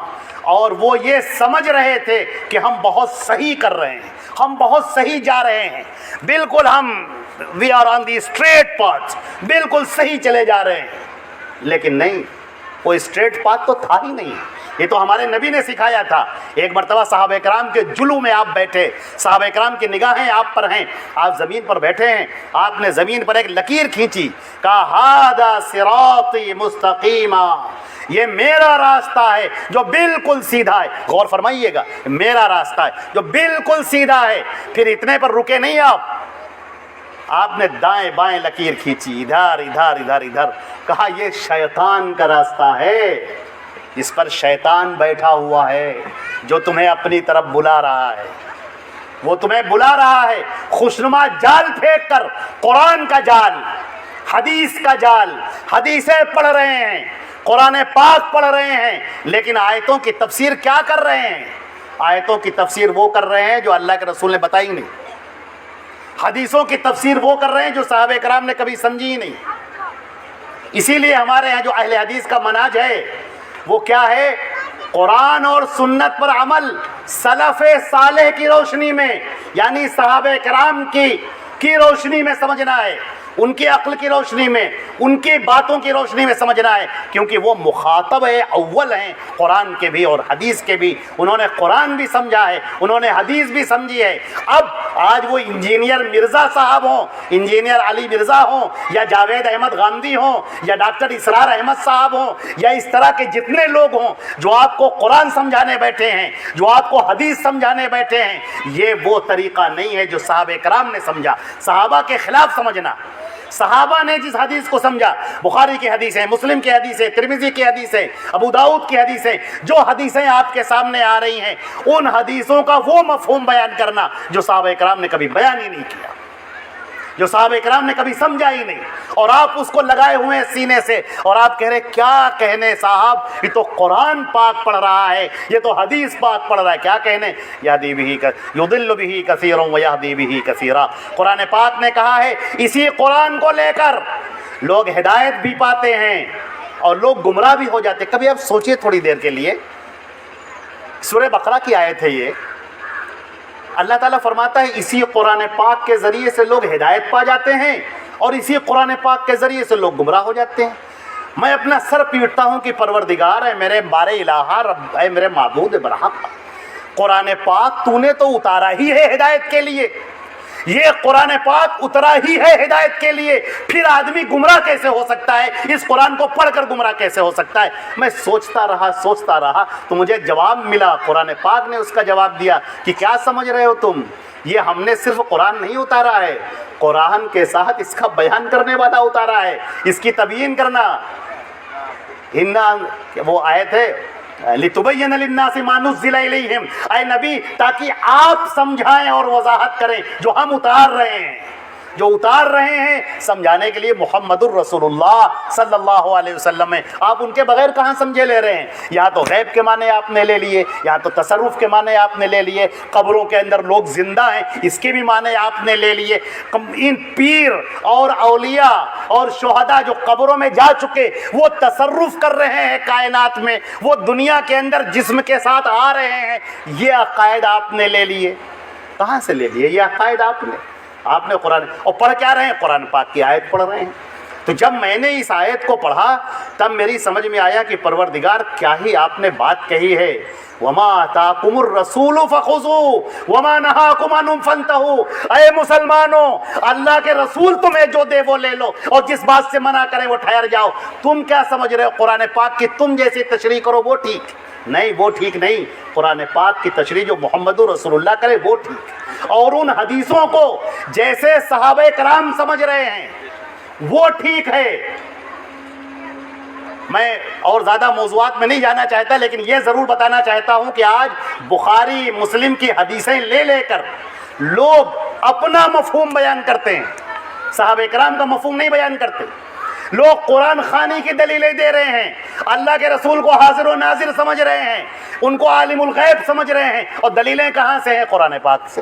Speaker 1: اور وہ یہ سمجھ رہے تھے کہ ہم بہت صحیح کر رہے ہیں، ہم بہت صحیح جا رہے ہیں، بالکل ہم we are on the straight path, بالکل صحیح چلے جا رہے ہیں، لیکن نہیں، وہ اسٹریٹ پاتھ تو تھا ہی نہیں، یہ تو ہمارے نبی نے سکھایا تھا۔ ایک مرتبہ صحابہ کرام کے جلو میں آپ بیٹھے، صحابہ کرام کی نگاہیں آپ پر ہیں، آپ زمین پر بیٹھے ہیں، آپ نے زمین پر ایک لکیر کھینچی، کہا ھذا صراطی مستقیما، یہ میرا راستہ ہے جو بالکل سیدھا ہے، غور فرمائیے گا، میرا راستہ ہے جو بالکل سیدھا ہے۔ پھر اتنے پر رکے نہیں آپ نے دائیں بائیں لکیر کھینچی، ادھر ادھر ادھر ادھر، کہا یہ شیطان کا راستہ ہے، اس پر شیطان بیٹھا ہوا ہے جو تمہیں اپنی طرف بلا رہا ہے، وہ تمہیں بلا رہا ہے، خوشنما جال پھینک کر، قرآن کا جال، حدیث کا جال، حدیثیں پڑھ رہے ہیں، قرآن پاک پڑھ رہے ہیں، لیکن آیتوں کی تفسیر کیا کر رہے ہیں؟ آیتوں کی تفسیر وہ کر رہے ہیں جو اللہ کے رسول نے بتائی نہیں، حدیثوں کی تفسیر وہ کر رہے ہیں جو صحابہ کرام نے کبھی سمجھی ہی نہیں۔ اسی لیے ہمارے یہاں جو اہل حدیث کا منہج ہے وہ کیا ہے؟ قرآن اور سنت پر عمل، سلف صالح کی روشنی میں، یعنی صحابہ کرام کی کی روشنی میں سمجھنا ہے، ان کی عقل کی روشنی میں، ان کی باتوں کی روشنی میں سمجھنا ہے، کیونکہ وہ مخاطب اول ہیں قرآن کے بھی اور حدیث کے بھی۔ انہوں نے قرآن بھی سمجھا ہے، انہوں نے حدیث بھی سمجھی ہے۔ اب آج وہ انجینئر مرزا صاحب ہوں، انجینئر علی مرزا ہوں، یا جاوید احمد غامدی ہوں، یا ڈاکٹر اسرار احمد صاحب ہوں، یا اس طرح کے جتنے لوگ ہوں جو آپ کو قرآن سمجھانے بیٹھے ہیں، جو آپ کو حدیث سمجھانے بیٹھے ہیں، یہ وہ طریقہ نہیں ہے جو صحابہ کرام نے سمجھا۔ صحابہ کے خلاف سمجھنا، صحابہ نے جس حدیث کو سمجھا، بخاری کی حدیث ہے، مسلم کی حدیث ہے، ترمذی کی حدیث ہے، ابو داؤد کی حدیث ہے، جو حدیثیں آپ کے سامنے آ رہی ہیں، ان حدیثوں کا وہ مفہوم بیان کرنا جو صحابہ کرام نے کبھی بیان ہی نہیں کیا، جو صحابہ کرام نے کبھی سمجھا ہی نہیں، اور آپ اس کو لگائے ہوئے ہیں سینے سے، اور آپ کہہ رہے کیا کہنے صاحب، یہ تو قرآن پاک پڑھ رہا ہے، یہ تو حدیث پاک پڑھ رہا ہے، کیا کہنے؟ یہدی بہ یضل بہ کثیرا ویہدی بہ کثیرا۔ قرآن پاک نے کہا ہے اسی قرآن کو لے کر لوگ ہدایت بھی پاتے ہیں اور لوگ گمراہ بھی ہو جاتے ہیں۔ کبھی آپ سوچئے تھوڑی دیر کے لیے، سورہ بقرہ کی آیت ہے یہ، اللہ تعالیٰ فرماتا ہے اسی قرآن پاک کے ذریعے سے لوگ ہدایت پا جاتے ہیں اور اسی قرآن پاک کے ذریعے سے لوگ گمراہ ہو جاتے ہیں۔ میں اپنا سر پیٹتا ہوں کہ پروردگار ہے میرے بار الہ، رب ہے میرے معبود برحق، قرآن پاک تو نے تو اتارا ہی ہے ہدایت کے لیے، یہ قرآن پاک اترا ہی ہے ہدایت کے لیے، پھر آدمی گمراہ کیسے ہو سکتا ہے؟ اس قرآن کو پڑھ کر گمراہ کیسے ہو سکتا ہے؟ میں سوچتا رہا تو مجھے جواب ملا، قرآن پاک نے اس کا جواب دیا کہ کیا سمجھ رہے ہو تم، یہ ہم نے صرف قرآن نہیں اتارا ہے، قرآن کے ساتھ اس کا بیان کرنے والا اتارا ہے، اس کی تبیین کرنا۔ وہ آیت ہے لِتُبَيِّنَ لِلنَّاسِ مَا نُزِّلَ إِلَيْهِمْ، اے نبی تاکہ آپ سمجھائیں اور وضاحت کریں جو ہم اتار رہے ہیں، جو اتار رہے ہیں سمجھانے کے لیے محمد الرسول اللہ صلی اللہ علیہ وسلم ہے، آپ ان کے بغیر کہاں سمجھے لے رہے ہیں؟ یا تو غیب کے معنی آپ نے لے لیے، یا تو تصرف کے معنی آپ نے لے لیے، قبروں کے اندر لوگ زندہ ہیں اس کے بھی معنی آپ نے لے لیے۔ ان پیر اور اولیاء اور شہداء جو قبروں میں جا چکے وہ تصرف کر رہے ہیں کائنات میں، وہ دنیا کے اندر جسم کے ساتھ آ رہے ہیں، یہ عقائد آپ نے لے لیے۔ کہاں سے لے لیے یہ عقائد؟ آپ نے قرآن، اور پڑھ کیا رہے ہیں؟ قرآن پاک کی آیت پڑھ رہے ہیں۔ تو جب میں نے اس آیت کو پڑھا تب میری سمجھ میں آیا کہ پروردگار کیا ہی آپ نے بات کہی ہے، وَمَا آتَاكُمُ الرَّسُولُ فَخُذُوهُ وَمَا نَهَاكُمْ عَنْهُ فَانْتَهُوا۔ اے مسلمانوں، اللہ کے رسول تمہیں جو دے وہ لے لو، اور جس بات سے منع کرے وہ ٹھہر جاؤ۔ تم کیا سمجھ رہے ہو قرآن پاک کی تم جیسی تشریح کرو وہ ٹھیک نہیں، وہ ٹھیک نہیں۔ قرآن پاک کی تشریح جو محمد رسول اللہ کرے وہ ٹھیک، اور ان حدیثوں کو جیسے صحابہ کرام سمجھ رہے ہیں وہ ٹھیک ہے۔ میں اور زیادہ موضوعات میں نہیں جانا چاہتا، لیکن یہ ضرور بتانا چاہتا ہوں کہ آج بخاری مسلم کی حدیثیں لے لے کر لوگ اپنا مفہوم بیان کرتے ہیں، صحابہ کرام کا مفہوم نہیں بیان کرتے۔ لوگ قرآن خوانی کی دلیلیں دے رہے ہیں، اللہ کے رسول کو حاضر و ناظر سمجھ رہے ہیں، ان کو عالم الغیب سمجھ رہے ہیں، اور دلیلیں کہاں سے ہیں؟ قرآن پاک سے۔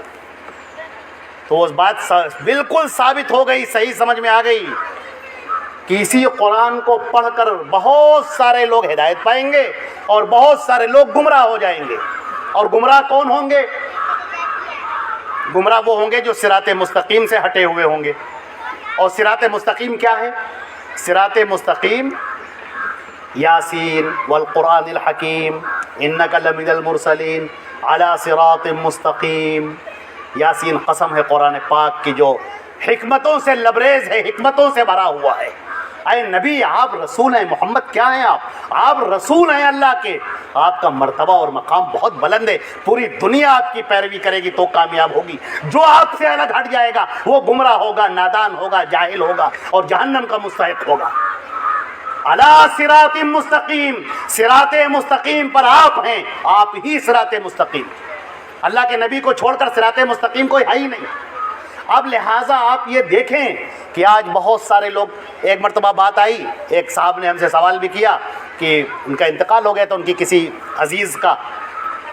Speaker 1: تو اس بات بالکل ثابت ہو گئی، صحیح سمجھ میں آ گئی کہ اسی قرآن کو پڑھ کر بہت سارے لوگ ہدایت پائیں گے اور بہت سارے لوگ گمراہ ہو جائیں گے۔ اور گمراہ کون ہوں گے؟ گمراہ وہ ہوں گے جو صراط مستقیم سے ہٹے ہوئے ہوں گے۔ اور صراط مستقیم کیا ہے؟ صراط مستقیم یاسین والقرآن الحکیم انک لمن المرسلین علی صراط مستقیم۔ یاسین قسم ہے قرآن پاک کی جو حکمتوں سے لبریز ہے، حکمتوں سے بھرا ہوا ہے۔ اے نبی آپ رسول ہیں، محمد کیا ہیں آپ رسول ہیں اللہ کے، آپ کا مرتبہ اور مقام بہت بلند ہے، پوری دنیا آپ کی پیروی کرے گی تو کامیاب ہوگی، جو آپ سے الگ ہٹ جائے گا وہ گمراہ ہوگا، نادان ہوگا، جاہل ہوگا اور جہنم کا مستحق ہوگا۔ علی صراط مستقیم، صراط مستقیم پر آپ ہیں، آپ ہی صراط مستقیم، اللہ کے نبی کو چھوڑ کر صراط مستقیم کوئی ہے ہی نہیں۔ اب لہٰذا آپ یہ دیکھیں کہ آج بہت سارے لوگ، ایک مرتبہ بات آئی، ایک صاحب نے ہم سے سوال بھی کیا کہ ان کا انتقال ہو گیا تو ان کی کسی عزیز کا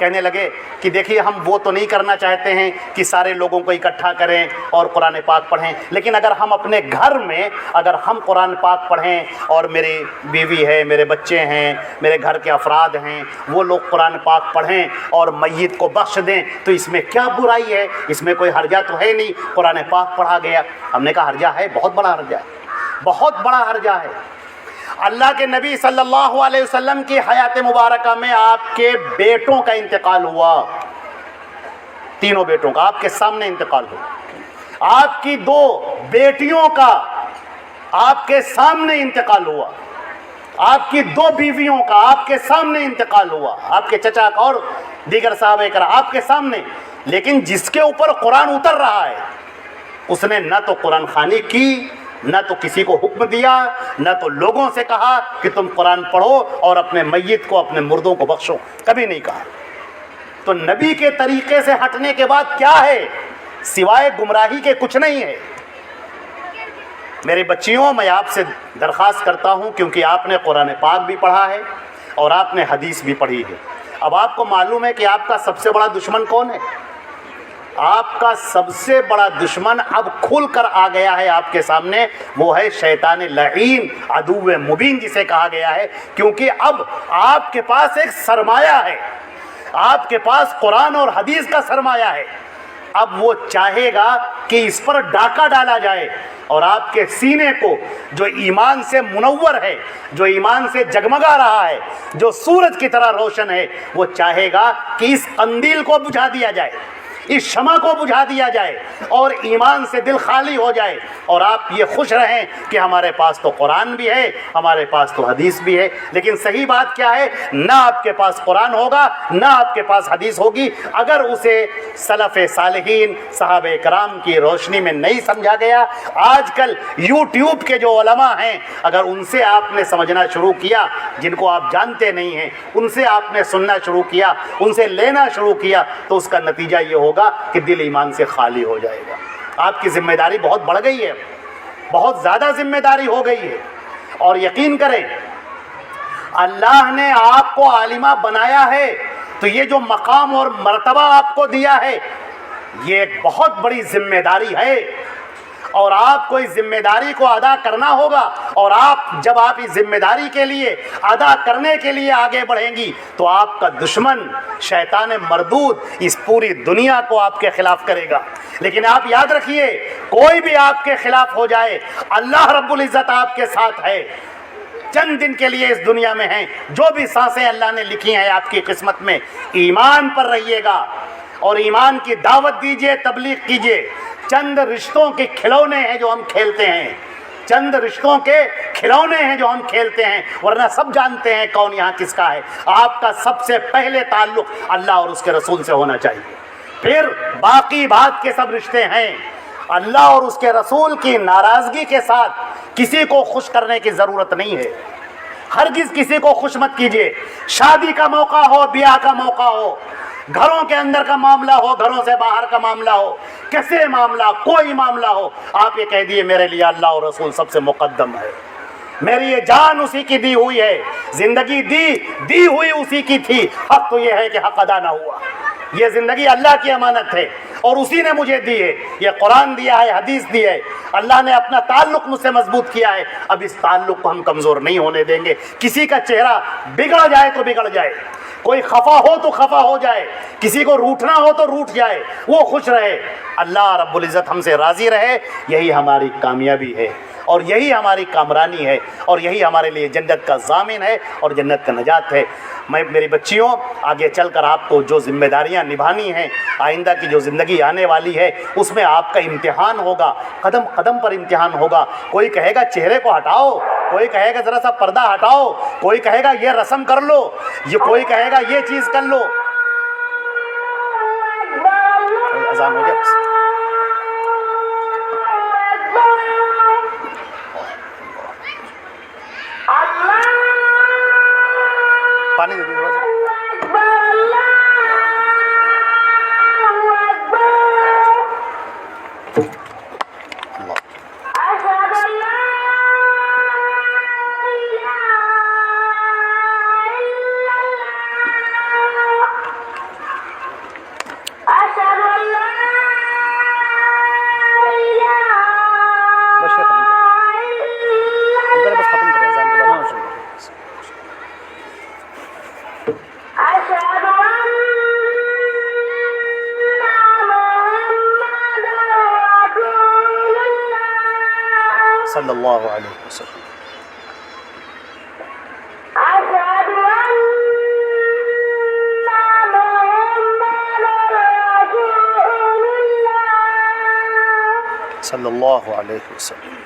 Speaker 1: کہنے لگے کہ دیکھیے ہم وہ تو نہیں کرنا چاہتے ہیں کہ سارے لوگوں کو اکٹھا کریں اور قرآن پاک پڑھیں، لیکن اگر ہم اپنے گھر میں اگر ہم قرآن پاک پڑھیں اور میری بیوی ہے، میرے بچے ہیں، میرے گھر کے افراد ہیں، وہ لوگ قرآن پاک پڑھیں اور میت کو بخش دیں تو اس میں کیا برائی ہے؟ اس میں کوئی حرجہ تو ہے نہیں، قرآن پاک پڑھا گیا۔ ہم نے کہا حرجہ ہے، بہت بڑا حرجہ ہے، بہت بڑا حرجہ ہے۔ اللہ کے نبی صلی اللہ علیہ وسلم کی حیات مبارکہ میں آپ کے بیٹوں کا انتقال ہوا، تینوں بیٹوں کا آپ کے سامنے انتقال ہوا، آپ کی 2 بیٹیوں کا آپ کے سامنے انتقال ہوا، آپ کی 2 بیویوں کا آپ کے سامنے انتقال ہوا، آپ کے چچا کا اور دیگر صحابہ کرام آپ کے سامنے، لیکن جس کے اوپر قرآن اتر رہا ہے اس نے نہ تو قرآن خوانی کی، نہ تو کسی کو حکم دیا، نہ تو لوگوں سے کہا کہ تم قرآن پڑھو اور اپنے میت کو، اپنے مردوں کو بخشو، کبھی نہیں کہا۔ تو نبی کے طریقے سے ہٹنے کے بعد کیا ہے؟ سوائے گمراہی کے کچھ نہیں ہے۔ میری بچیوں، میں آپ سے درخواست کرتا ہوں، کیونکہ آپ نے قرآن پاک بھی پڑھا ہے اور آپ نے حدیث بھی پڑھی ہے، اب آپ کو معلوم ہے کہ آپ کا سب سے بڑا دشمن کون ہے؟ آپ کا سب سے بڑا دشمن اب کھل کر آ گیا ہے آپ کے سامنے، وہ ہے شیطان لعین، عدو مبین جسے کہا گیا ہے، کیونکہ اب آپ کے پاس ایک سرمایہ ہے، آپ کے پاس قرآن اور حدیث کا سرمایہ ہے۔ اب وہ چاہے گا کہ اس پر ڈاکہ ڈالا جائے اور آپ کے سینے کو جو ایمان سے منور ہے، جو ایمان سے جگمگا رہا ہے، جو سورج کی طرح روشن ہے، وہ چاہے گا کہ اس قندیل کو بجھا دیا جائے، اس شمع کو بجھا دیا جائے اور ایمان سے دل خالی ہو جائے، اور آپ یہ خوش رہیں کہ ہمارے پاس تو قرآن بھی ہے، ہمارے پاس تو حدیث بھی ہے۔ لیکن صحیح بات کیا ہے؟ نہ آپ کے پاس قرآن ہوگا، نہ آپ کے پاس حدیث ہوگی، اگر اسے سلف صالحین صحابہ کرام کی روشنی میں نہیں سمجھا گیا۔ آج کل یوٹیوب کے جو علماء ہیں، اگر ان سے آپ نے سمجھنا شروع کیا، جن کو آپ جانتے نہیں ہیں، ان سے آپ نے سننا شروع کیا، ان سے لینا شروع کیا، تو اس کا نتیجہ یہ ہوگا کہ دل ایمان سے خالی ہو جائے گا۔ آپ کی ذمہ داری بہت بڑھ گئی ہے، بہت زیادہ ذمہ داری ہو گئی ہے، اور یقین کریں اللہ نے آپ کو عالمہ بنایا ہے تو یہ جو مقام اور مرتبہ آپ کو دیا ہے یہ ایک بہت بڑی ذمہ داری ہے، اور آپ کو اس ذمہ داری کو ادا کرنا ہوگا، اور جب آپ اس ذمہ داری کے لیے ادا کرنے کے لیے آگے بڑھیں گی تو آپ کا دشمن شیطان مردود اس پوری دنیا کو آپ کے خلاف کرے گا۔ لیکن آپ یاد رکھیے، کوئی بھی آپ کے خلاف ہو جائے، اللہ رب العزت آپ کے ساتھ ہے۔ چند دن کے لیے اس دنیا میں ہیں، جو بھی سانسیں اللہ نے لکھی ہیں آپ کی قسمت میں، ایمان پر رہیے گا اور ایمان کی دعوت دیجیے، تبلیغ کیجیے۔ چند رشتوں کے کھلونے ہیں جو ہم کھیلتے ہیں، چند رشتوں کے کھلونے ہیں جو ہم کھیلتے ہیں، ورنہ سب جانتے ہیں کون یہاں کس کا ہے۔ آپ کا سب سے پہلے تعلق اللہ اور اس کے رسول سے ہونا چاہیے، پھر باقی بات کے سب رشتے ہیں۔ اللہ اور اس کے رسول کی ناراضگی کے ساتھ کسی کو خوش کرنے کی ضرورت نہیں ہے، ہرگز کسی کو خوش مت کیجیے۔ شادی کا موقع ہو، بیاہ کا موقع ہو، گھروں کے اندر کا معاملہ ہو، گھروں سے باہر کا معاملہ ہو، کیسے معاملہ، کوئی معاملہ ہو، آپ یہ کہہ دیے میرے لیے اللہ اور رسول سب سے مقدم ہے، میری یہ جان اسی کی دی ہوئی ہے، زندگی دی ہوئی اسی کی تھی، حق تو یہ ہے کہ حق ادا نہ ہوا۔ یہ زندگی اللہ کی امانت ہے اور اسی نے مجھے دی ہے، یہ قرآن دیا ہے، حدیث دی ہے، اللہ نے اپنا تعلق مجھ سے مضبوط کیا ہے، اب اس تعلق کو ہم کمزور نہیں ہونے دیں گے۔ کسی کا چہرہ بگڑ جائے تو بگڑ جائے، کوئی خفا ہو تو خفا ہو جائے، کسی کو روٹھنا ہو تو روٹھ جائے، وہ خوش رہے، اللہ رب العزت ہم سے راضی رہے، یہی ہماری کامیابی ہے اور یہی ہماری کامرانی ہے اور یہی ہمارے لیے جنت کا ضامن ہے اور جنت کا نجات ہے۔ میں میری بچیوں، آگے چل کر آپ کو جو ذمہ داریاں نبھانی ہیں، آئندہ کی جو زندگی آنے والی ہے اس میں آپ کا امتحان ہوگا، قدم قدم پر امتحان ہوگا۔ کوئی کہے گا چہرے کو ہٹاؤ، کوئی کہے گا ذرا سا پردہ ہٹاؤ، کوئی کہے گا یہ رسم کر لو، یہ کوئی کہے گا یہ چیز کر لو۔ اذان ہو گیا؟ پانی دے دیں تھوڑا سا۔ صلی اللہ علیہ وسلم. صلی اللہ علیہ وسلم.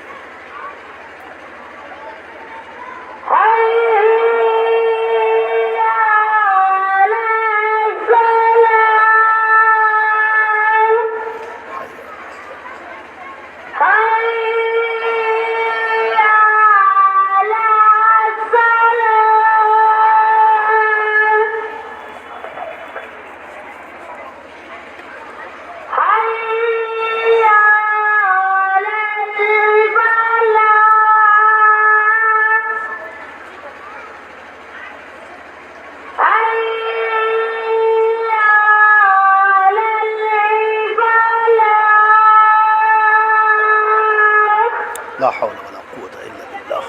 Speaker 1: لا حول ولا قوة إلا بالله.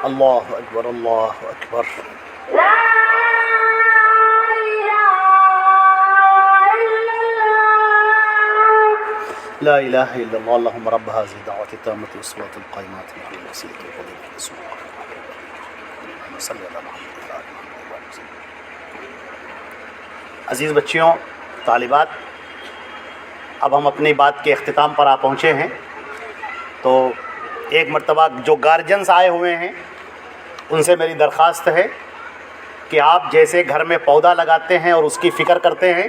Speaker 1: الله أكبر الله أكبر. لا إله إلا الله. اللهم رب هذه الدعوة التامة والصلاة القائمة على الوسيلة والفضيلة والسلام صلی اللہ علیہ وسلم. عزیز بچیوں، طالبات، اب ہم اپنی بات کے اختتام پر آ پہنچے ہیں. تو ایک مرتبہ جو گارجنز آئے ہوئے ہیں ان سے میری درخواست ہے کہ آپ جیسے گھر میں پودا لگاتے ہیں اور اس کی فکر کرتے ہیں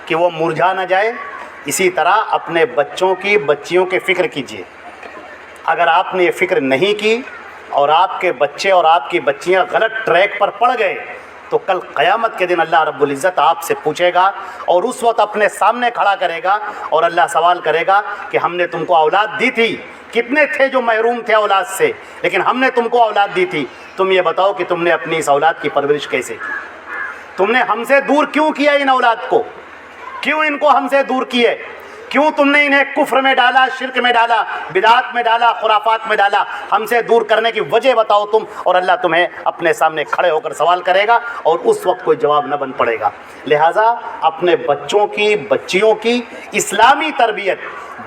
Speaker 1: کہ وہ مرجھا نہ جائے، اسی طرح اپنے بچوں کی بچیوں کی فکر کیجیے. اگر آپ نے یہ فکر نہیں کی اور آپ کے بچے اور آپ کی بچیاں غلط ٹریک پر پڑ گئے تو کل قیامت کے دن اللہ رب العزت آپ سے پوچھے گا اور اس وقت اپنے سامنے کھڑا کرے گا اور اللہ سوال کرے گا کہ ہم نے تم کو اولاد دی تھی. کتنے تھے جو محروم تھے اولاد سے، لیکن ہم نے تم کو اولاد دی تھی. تم یہ بتاؤ کہ تم نے اپنی اس اولاد کی پرورش کیسے کی؟ تم نے ہم سے دور کیوں کیا ان اولاد کو؟ کیوں ان کو ہم سے دور کیے؟ کیوں تم نے انہیں کفر میں ڈالا، شرک میں ڈالا، بدعات میں ڈالا، خرافات میں ڈالا؟ ہم سے دور کرنے کی وجہ بتاؤ تم، اور اللہ تمہیں اپنے سامنے کھڑے ہو کر سوال کرے گا اور اس وقت کوئی جواب نہ بن پڑے گا. لہٰذا اپنے بچوں کی بچیوں کی اسلامی تربیت،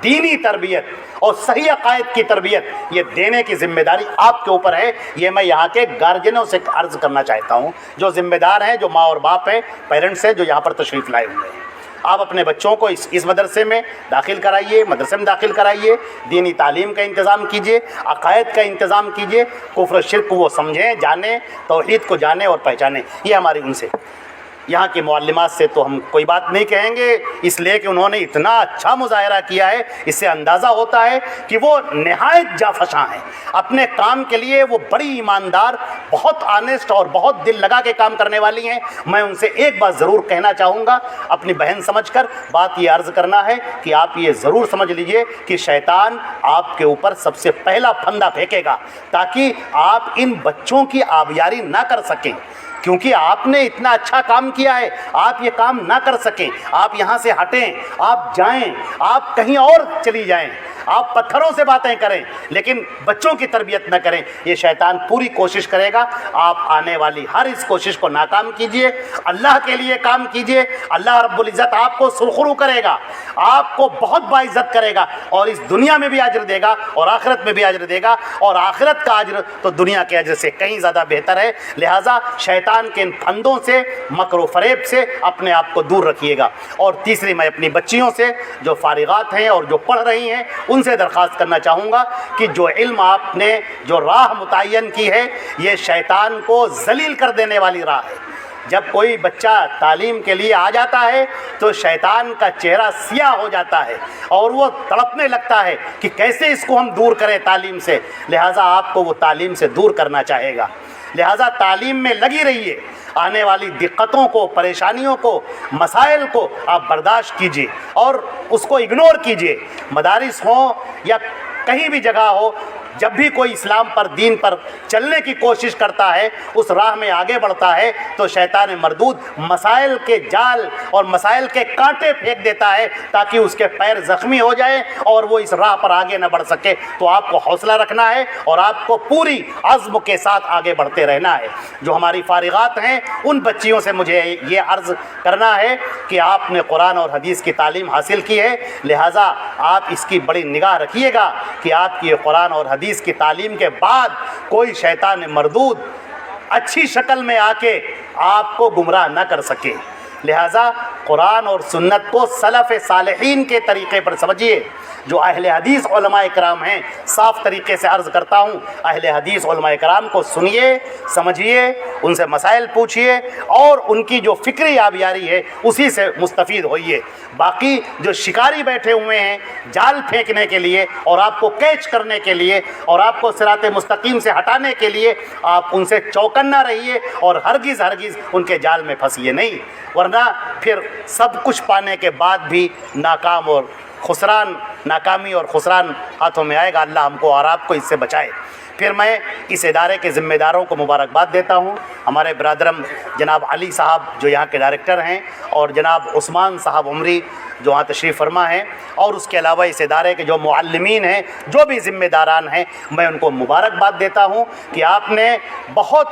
Speaker 1: دینی تربیت اور صحیح عقائد کی تربیت یہ دینے کی ذمہ داری آپ کے اوپر ہے. یہ میں یہاں کے گارجنوں سے عرض کرنا چاہتا ہوں جو ذمہ دار ہیں، جو ماں اور باپ ہیں، پیرنٹس ہیں، جو یہاں پر تشریف لائے ہوئے ہیں. آپ اپنے بچوں کو اس مدرسے میں داخل کرائیے، مدرسے میں داخل کرائیے، دینی تعلیم کا انتظام کیجیے، عقائد کا انتظام کیجیے، کفر و شرک کو وہ سمجھیں، جانیں، توحید کو جانیں اور پہچانیں. یہ ہماری ان سے یہاں کی معلمات سے تو ہم کوئی بات نہیں کہیں گے، اس لیے کہ انہوں نے اتنا اچھا مظاہرہ کیا ہے. اس سے اندازہ ہوتا ہے کہ وہ نہایت جافشاں ہیں. اپنے کام کے لیے وہ بڑی ایماندار، بہت آنیسٹ اور بہت دل لگا کے کام کرنے والی ہیں. میں ان سے ایک بات ضرور کہنا چاہوں گا، اپنی بہن سمجھ کر بات یہ عرض کرنا ہے کہ آپ یہ ضرور سمجھ لیجئے کہ شیطان آپ کے اوپر سب سے پہلا پھندا پھینکے گا تاکہ آپ ان بچوں کی آبیاری نہ کر سکیں. کیونکہ آپ نے اتنا اچھا کام کیا ہے، آپ یہ کام نہ کر سکیں. آپ یہاں سے ہٹیں، آپ جائیں، آپ کہیں اور چلی جائیں، آپ پتھروں سے باتیں کریں لیکن بچوں کی تربیت نہ کریں. یہ شیطان پوری کوشش کرے گا. آپ آنے والی ہر اس کوشش کو ناکام کیجئے، اللہ کے لیے کام کیجئے. اللہ رب العزت آپ کو سرخرو کرے گا، آپ کو بہت باعزت کرے گا اور اس دنیا میں بھی اجر دے گا اور آخرت میں بھی اجر دے گا. اور آخرت کا اجر تو دنیا کے اجر سے کہیں زیادہ بہتر ہے. لہٰذا شیطان کے ان پھندوں سے، مکر و فریب سے اپنے آپ کو دور رکھیے گا. اور تیسری، میں اپنی بچیوں سے جو فارغات ہیں اور جو پڑھ رہی ہیں ان سے درخواست کرنا چاہوں گا کہ جو علم آپ نے جو راہ متعین کی ہے یہ شیطان کو ذلیل کر دینے والی راہ ہے. جب کوئی بچہ تعلیم کے لیے آ جاتا ہے تو شیطان کا چہرہ سیاہ ہو جاتا ہے اور وہ تڑپنے لگتا ہے کہ کیسے اس کو ہم دور کریں تعلیم سے. لہٰذا آپ کو وہ تعلیم سے دور کرنا چاہے گا. لہٰذا تعلیم میں لگی رہیے. آنے والی دقتوں کو، پریشانیوں کو، مسائل کو آپ برداشت کیجیے اور اس کو اگنور کیجیے. مدارس ہوں یا کہیں بھی جگہ ہو، جب بھی کوئی اسلام پر دین پر چلنے کی کوشش کرتا ہے، اس راہ میں آگے بڑھتا ہے، تو شیطان مردود مسائل کے جال اور مسائل کے کانٹے پھینک دیتا ہے تاکہ اس کے پیر زخمی ہو جائے اور وہ اس راہ پر آگے نہ بڑھ سکے۔ تو آپ کو حوصلہ رکھنا ہے اور آپ کو پوری عزم کے ساتھ آگے بڑھتے رہنا ہے۔ جو ہماری فارغات ہیں ان بچیوں سے مجھے یہ عرض کرنا ہے کہ آپ نے قرآن اور حدیث کی تعلیم حاصل کی ہے، لہٰذا آپ اس کی بڑی نگاہ رکھیے گا کہ آپ کی قرآن اور حدیث کی تعلیم کے بعد کوئی شیطان مردود اچھی شکل میں آ کے آپ کو گمراہ نہ کر سکے۔ لہٰذا قرآن اور سنت کو سلف صالحین کے طریقے پر سمجھیے۔ جو اہل حدیث علماء کرام ہیں، صاف طریقے سے عرض کرتا ہوں، اہل حدیث علماء کرام کو سنیے، سمجھیے، ان سے مسائل پوچھیے اور ان کی جو فکری آبیاری ہے اسی سے مستفید ہوئیے۔ باقی جو شکاری بیٹھے ہوئے ہیں جال پھینکنے کے لیے اور آپ کو کیچ کرنے کے لیے اور آپ کو صراط مستقیم سے ہٹانے کے لیے، آپ ان سے چوکنا رہیے اور ہرگز ان کے جال میں پھنسیے نہیں، ورنہ پھر سب کچھ پانے کے بعد بھی ناکامی اور خسران ہاتھوں میں آئے گا۔ اللہ ہم کو اور آپ کو اس سے بچائے۔ پھر میں اس ادارے کے ذمہ داروں کو مبارکباد دیتا ہوں، ہمارے برادرم جناب علی صاحب جو یہاں کے ڈائریکٹر ہیں، اور جناب عثمان صاحب عمری جو وہاں تشریف فرما ہیں، اور اس کے علاوہ اس ادارے کے جو معلمین ہیں، جو بھی ذمہ داران ہیں، میں ان کو مبارکباد دیتا ہوں کہ آپ نے بہت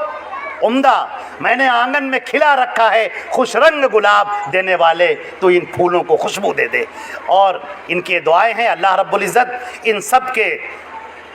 Speaker 1: عمدہ، میں نے آنگن میں کھلا رکھا ہے خوش رنگ گلاب دینے والے، تو ان پھولوں کو خوشبو دے دے۔ اور ان کی دعائیں ہیں اللہ رب العزت ان سب کے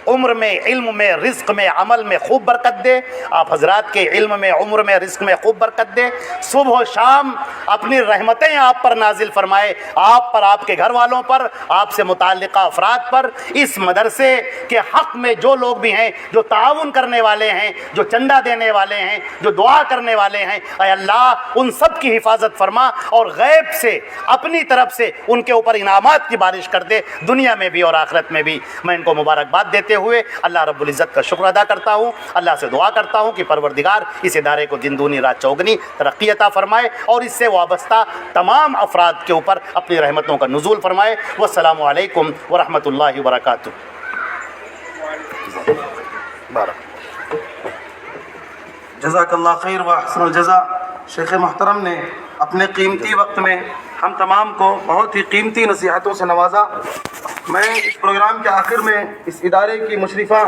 Speaker 1: عمر میں، علم میں، رزق میں، عمل میں خوب برکت دے۔ آپ حضرات کے علم میں، عمر میں، رزق میں خوب برکت دے۔ صبح و شام اپنی رحمتیں آپ پر نازل فرمائے، آپ پر، آپ کے گھر والوں پر، آپ سے متعلقہ افراد پر۔ اس مدرسے کے حق میں جو لوگ بھی ہیں، جو تعاون کرنے والے ہیں، جو چندہ دینے والے ہیں، جو دعا کرنے والے ہیں، اے اللہ ان سب کی حفاظت فرما اور غیب سے اپنی طرف سے ان کے اوپر انعامات کی بارش کر دے، دنیا میں بھی اور آخرت میں بھی۔ میں ان کو مبارکباد دیتے ہوئے اللہ رب العزت کا شکر ادا کرتا ہوں، اللہ سے دعا کرتا ہوں کہ پروردگار اس ادارے کو دن دونی رات چوگنی ترقی عطا فرمائے اور اس سے وابستہ تمام افراد کے اوپر اپنی رحمتوں کا نزول فرمائے۔ والسلام علیکم ورحمۃ اللہ وبرکاتہ۔
Speaker 2: جزاک اللہ خیر و احسن الجزا۔ شیخ محترم نے اپنے قیمتی وقت میں ہم تمام کو بہت ہی قیمتی نصیحتوں سے نوازا۔ میں اس پروگرام کے آخر میں اس ادارے کی مشرفہ